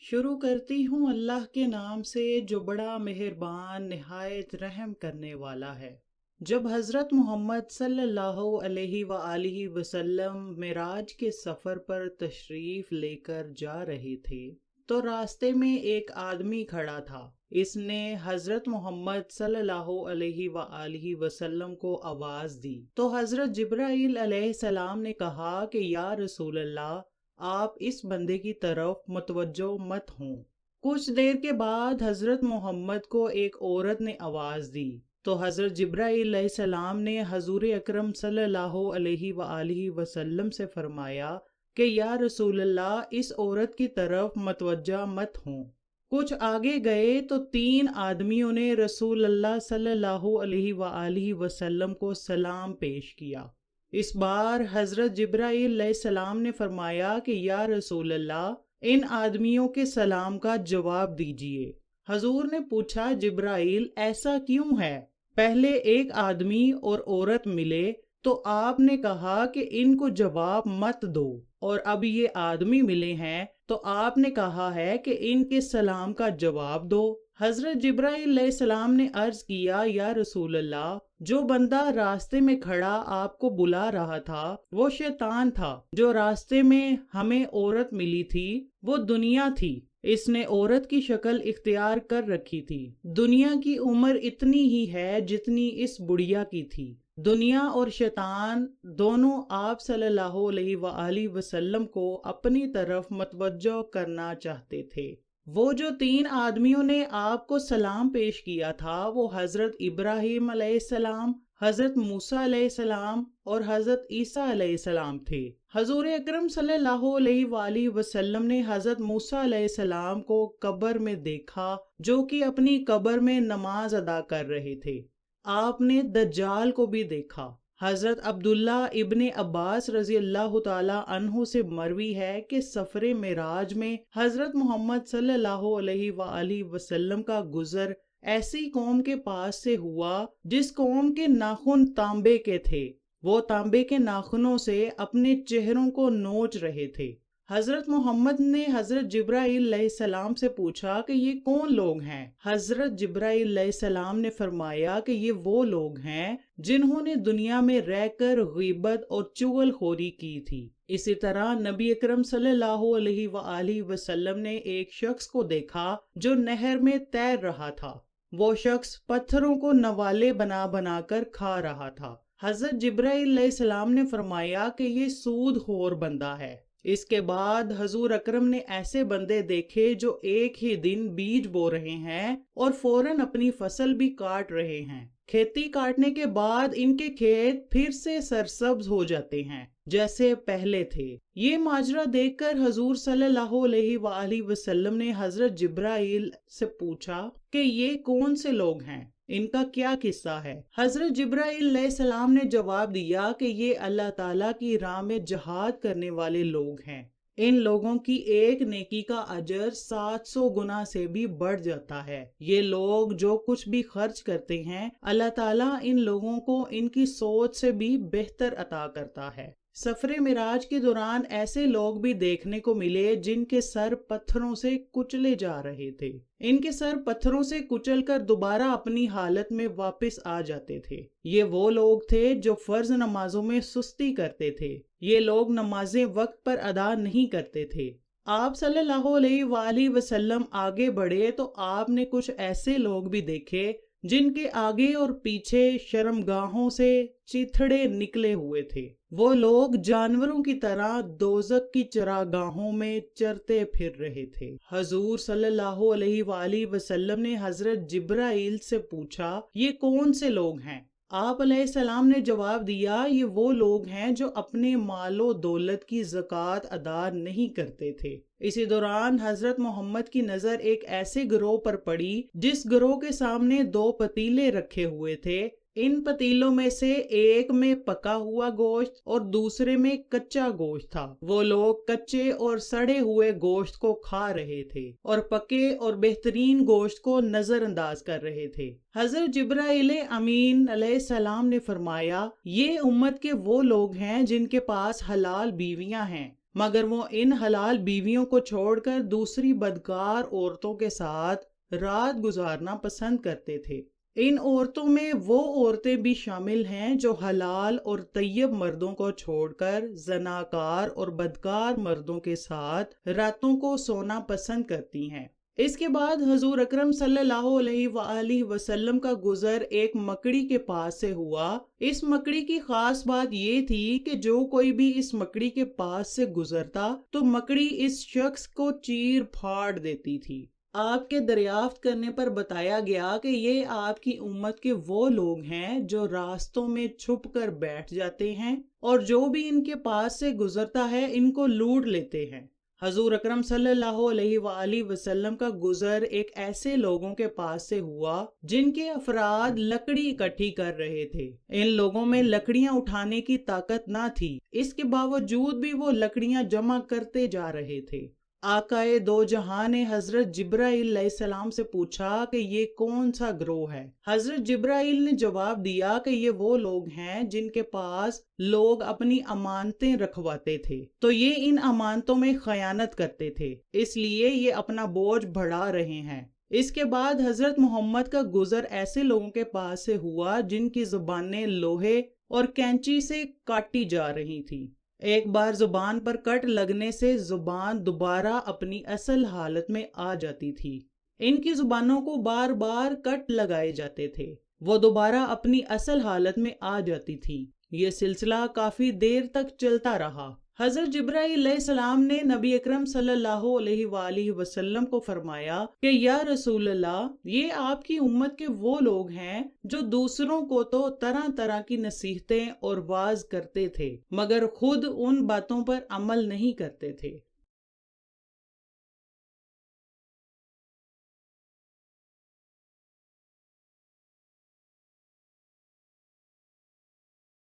شروع کرتی ہوں اللہ کے نام سے جو بڑا مہربان نہایت رحم کرنے والا ہے۔ جب حضرت محمد صلی اللہ علیہ وآلہ وسلم معراج کے سفر پر تشریف لے کر جا رہے تھے تو راستے میں ایک آدمی کھڑا تھا۔ اس نے حضرت محمد صلی اللہ علیہ وآلہ وسلم کو آواز دی تو حضرت جبرائیل علیہ السلام نے کہا کہ یا رسول اللہ، آپ اس بندے کی طرف متوجہ مت ہوں۔ کچھ دیر کے بعد حضرت محمد کو ایک عورت نے آواز دی تو حضرت جبرائیل علیہ السلام نے حضور اکرم صلی اللہ علیہ وآلہ وسلم سے فرمایا کہ یا رسول اللہ، اس عورت کی طرف متوجہ مت ہوں۔ کچھ آگے گئے تو 3 آدمیوں نے رسول اللہ صلی اللہ علیہ وآلہ وسلم کو سلام پیش کیا۔ اس بار حضرت جبرائیل علیہ السلام نے فرمایا کہ یا رسول اللہ، ان آدمیوں کے سلام کا جواب دیجئے۔ حضور نے پوچھا، جبرائیل ایسا کیوں ہے؟ پہلے ایک آدمی اور عورت ملے تو آپ نے کہا کہ ان کو جواب مت دو، اور اب یہ آدمی ملے ہیں تو آپ نے کہا ہے کہ ان کے سلام کا جواب دو۔ حضرت جبرائیل علیہ السلام نے عرض کیا، یا رسول اللہ، جو بندہ راستے میں کھڑا آپ کو بلا رہا تھا وہ شیطان تھا۔ جو راستے میں ہمیں عورت ملی تھی وہ دنیا تھی۔ اس نے عورت کی شکل اختیار کر رکھی تھی۔ دنیا کی عمر اتنی ہی ہے جتنی اس بڑھیا کی تھی۔ دنیا اور شیطان دونوں آپ صلی اللہ علیہ وآلہ وسلم کو اپنی طرف متوجہ کرنا چاہتے تھے۔ وہ جو 3 آدمیوں نے آپ کو سلام پیش کیا تھا وہ حضرت ابراہیم علیہ السلام، حضرت موسیٰ علیہ السلام اور حضرت عیسیٰ علیہ السلام تھے۔ حضور اکرم صلی اللہ علیہ وآلہ وسلم نے حضرت موسیٰ علیہ السلام کو قبر میں دیکھا جو کہ اپنی قبر میں نماز ادا کر رہے تھے۔ آپ نے دجال کو بھی دیکھا۔ حضرت عبداللہ ابن عباس رضی اللہ تعالی عنہ سے مروی ہے کہ سفر معراج میں حضرت محمد صلی اللہ علیہ وآلہ وسلم کا گزر ایسی قوم کے پاس سے ہوا جس قوم کے ناخن تانبے کے تھے۔ وہ تانبے کے ناخنوں سے اپنے چہروں کو نوچ رہے تھے۔ حضرت محمد نے حضرت جبرائیل علیہ السلام سے پوچھا کہ یہ کون لوگ ہیں؟ حضرت جبرائیل علیہ السلام نے فرمایا کہ یہ وہ لوگ ہیں جنہوں نے دنیا میں رہ کر غیبت اور چغل خوری کی تھی۔ اسی طرح نبی اکرم صلی اللہ علیہ وآلہ وسلم نے ایک شخص کو دیکھا جو نہر میں تیر رہا تھا۔ وہ شخص پتھروں کو نوالے بنا بنا کر کھا رہا تھا۔ حضرت جبرائیل علیہ السلام نے فرمایا کہ یہ سود خور بندہ ہے۔ اس کے بعد حضور اکرم نے ایسے بندے دیکھے جو ایک ہی دن بیج بو رہے ہیں اور فوراً اپنی فصل بھی کاٹ رہے ہیں۔ کھیتی کاٹنے کے بعد ان کے کھیت پھر سے سرسبز ہو جاتے ہیں جیسے پہلے تھے۔ یہ ماجرا دیکھ کر حضور صلی اللہ علیہ وآلہ وسلم نے حضرت جبرائیل سے پوچھا کہ یہ کون سے لوگ ہیں، ان کا کیا قصہ ہے؟ حضرت جبرائیل علیہ السلام نے جواب دیا کہ یہ اللہ تعالیٰ کی راہ میں جہاد کرنے والے لوگ ہیں۔ ان لوگوں کی ایک نیکی کا اجر 700 گنا سے بھی بڑھ جاتا ہے۔ یہ لوگ جو کچھ بھی خرچ کرتے ہیں اللہ تعالیٰ ان لوگوں کو ان کی سوچ سے بھی بہتر عطا کرتا ہے۔ سفر معراج کے دوران ایسے لوگ بھی دیکھنے کو ملے جن کے سر پتھروں سے کچلے جا رہے تھے۔ ان کے سر پتھروں سے کچل کر دوبارہ اپنی حالت میں واپس آ جاتے تھے۔ یہ وہ لوگ تھے جو فرض نمازوں میں سستی کرتے تھے۔ یہ لوگ نمازیں وقت پر ادا نہیں کرتے تھے۔ آپ صلی اللہ علیہ وآلہ وسلم آگے بڑھے تو آپ نے کچھ ایسے لوگ بھی دیکھے جن کے آگے اور پیچھے شرمگاہوں سے چیتھڑے نکلے ہوئے تھے۔ وہ لوگ جانوروں کی طرح دوزخ کی چراگاہوں میں چرتے پھر رہے تھے۔ حضور صلی اللہ علیہ وآلہ وسلم نے حضرت جبرائیل سے پوچھا، یہ کون سے لوگ ہیں؟ آپ علیہ السلام نے جواب دیا، یہ وہ لوگ ہیں جو اپنے مال و دولت کی زکوٰۃ ادا نہیں کرتے تھے۔ اسی دوران حضرت محمد کی نظر ایک ایسے گروہ پر پڑی جس گروہ کے سامنے 2 پتیلے رکھے ہوئے تھے۔ ان پتیلوں میں سے ایک میں پکا ہوا گوشت اور دوسرے میں کچا گوشت تھا۔ وہ لوگ کچے اور سڑے ہوئے گوشت کو کھا رہے تھے اور پکے اور بہترین گوشت کو نظر انداز کر رہے تھے۔ حضرت جبرائیل امین علیہ السلام نے فرمایا، یہ امت کے وہ لوگ ہیں جن کے پاس حلال بیویاں ہیں، مگر وہ ان حلال بیویوں کو چھوڑ کر دوسری بدکار عورتوں کے ساتھ رات گزارنا پسند کرتے تھے۔ ان عورتوں میں وہ عورتیں بھی شامل ہیں جو حلال اور طیب مردوں کو چھوڑ کر زناکار اور بدکار مردوں کے ساتھ راتوں کو سونا پسند کرتی ہیں۔ اس کے بعد حضور اکرم صلی اللہ علیہ وآلہ وسلم کا گزر ایک مکڑی کے پاس سے ہوا۔ اس مکڑی کی خاص بات یہ تھی کہ جو کوئی بھی اس مکڑی کے پاس سے گزرتا تو مکڑی اس شخص کو چیر پھاڑ دیتی تھی۔ آپ کے دریافت کرنے پر بتایا گیا کہ یہ آپ کی امت کے وہ لوگ ہیں جو راستوں میں چھپ کر بیٹھ جاتے ہیں اور جو بھی ان کے پاس سے گزرتا ہے ان کو لوٹ لیتے ہیں۔ حضور اکرم صلی اللہ علیہ وآلہ وسلم کا گزر ایک ایسے لوگوں کے پاس سے ہوا جن کے افراد لکڑی اکٹھی کر رہے تھے۔ ان لوگوں میں لکڑیاں اٹھانے کی طاقت نہ تھی، اس کے باوجود بھی وہ لکڑیاں جمع کرتے جا رہے تھے۔ آقائے دو جہاں نے حضرت جبرائیل علیہ السلام سے پوچھا کہ یہ کون سا گروہ ہے؟ حضرت جبرائیل نے جواب دیا کہ یہ وہ لوگ ہیں جن کے پاس لوگ اپنی امانتیں رکھواتے تھے تو یہ ان امانتوں میں خیانت کرتے تھے، اس لیے یہ اپنا بوجھ بڑھا رہے ہیں۔ اس کے بعد حضرت محمد کا گزر ایسے لوگوں کے پاس سے ہوا جن کی زبانیں لوہے اور کینچی سے کاٹی جا رہی تھی۔ ایک بار زبان پر کٹ لگنے سے زبان دوبارہ اپنی اصل حالت میں آ جاتی تھی۔ ان کی زبانوں کو بار بار کٹ لگائے جاتے تھے، وہ دوبارہ اپنی اصل حالت میں آ جاتی تھی۔ یہ سلسلہ کافی دیر تک چلتا رہا۔ حضرت جبرائیل علیہ السلام نے نبی اکرم صلی اللہ علیہ وآلہ وسلم کو فرمایا کہ یا رسول اللہ، یہ آپ کی امت کے وہ لوگ ہیں جو دوسروں کو تو طرح طرح کی نصیحتیں اور واعظ کرتے تھے مگر خود ان باتوں پر عمل نہیں کرتے تھے۔